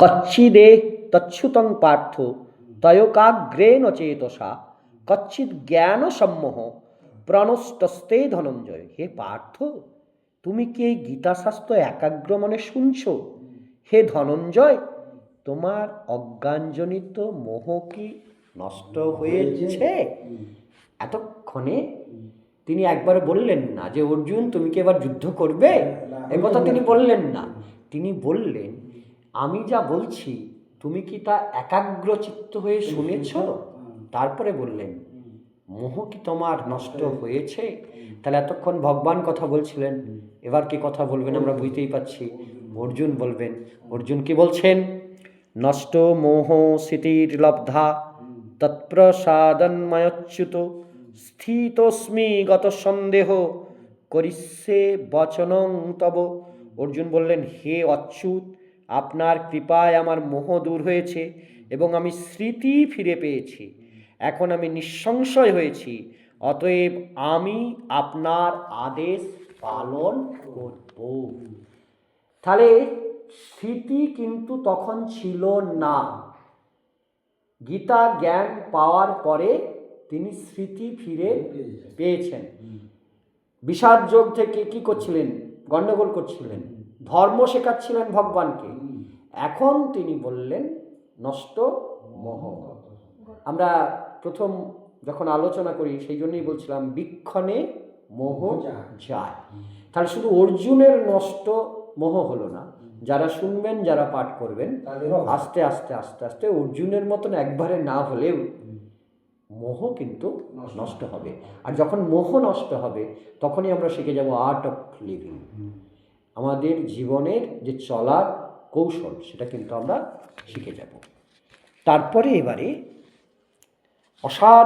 কচ্ছিদে তচ্ছুতং পার্থ তয়কাগ্রেণ চেতসা কচ্ছিদ জ্ঞান সম্মোহ প্রণষ্টস্তে ধনঞ্জয়। হে পার্থ, তুমি কি এই গীতাশাস্ত্র একাগ্র মনে শুনছ? হে ধনঞ্জয়, তোমার অজ্ঞানজনিত মোহ কি নষ্ট হয়েছে? এতক্ষণে তিনি একবার বললেন না যে অর্জুন তুমি কি এবার যুদ্ধ করবে, একথা তিনি বললেন না। তিনি বললেন আমি যা বলছি তুমি কি তা একাগ্র চিত্ত হয়ে শুনেছ? তারপরে বললেন মোহ কি তোমার নষ্ট হয়েছে? তাহলে এতক্ষণ ভগবান কথা বলছিলেন, এবার কি কথা বলবেন আমরা বুঝতেই পাচ্ছি। অর্জুন বলবেন। অর্জুন কি বলছেন? নষ্ট মোহ স্মৃতির লব্ধা তৎপ্রসাদন্ময়চ্যুত স্থিতস্মি গত সন্দেহ করিষ্যে বচনং তব। অর্জুন বললেন হে অচ্যুত, আপনার কৃপায় আমার মোহ দূর হয়েছে এবং আমি স্মৃতি ফিরে পেয়েছি। এখন আমি নিঃসংশয় হয়েছি, অতএব আমি আপনার আদেশ পালন করব। তাহলে স্মৃতি কিন্তু তখন ছিল না। গীতা জ্ঞান পাওয়ার পরে তিনি স্মৃতি ফিরে পেয়েছেন। বিষাদ যোগ থেকে কি করছিলেন? গণ্ডগোল করছিলেন, ধর্ম শেখাচ্ছিলেন ভগবানকে। এখন তিনি বললেন নষ্ট মোহ। আমরা প্রথম যখন আলোচনা করি সেই জন্যই বলছিলাম বিক্ষণে মোহ যায়। তাহলে শুধু অর্জুনের নষ্ট মোহ হলো না, যারা শুনবেন যারা পাঠ করবেন আস্তে আস্তে আস্তে আস্তে অর্জুনের মতন একবারে না হলেও মোহ কিন্তু নষ্ট হবে। আর যখন মোহ নষ্ট হবে তখনই আমরা শিখে যাব আর্ট অফ লিভিং। আমাদের জীবনের যে চলার কৌশল সেটা কিন্তু আমরা শিখে যাব। তারপরে এবারে অসাধারণ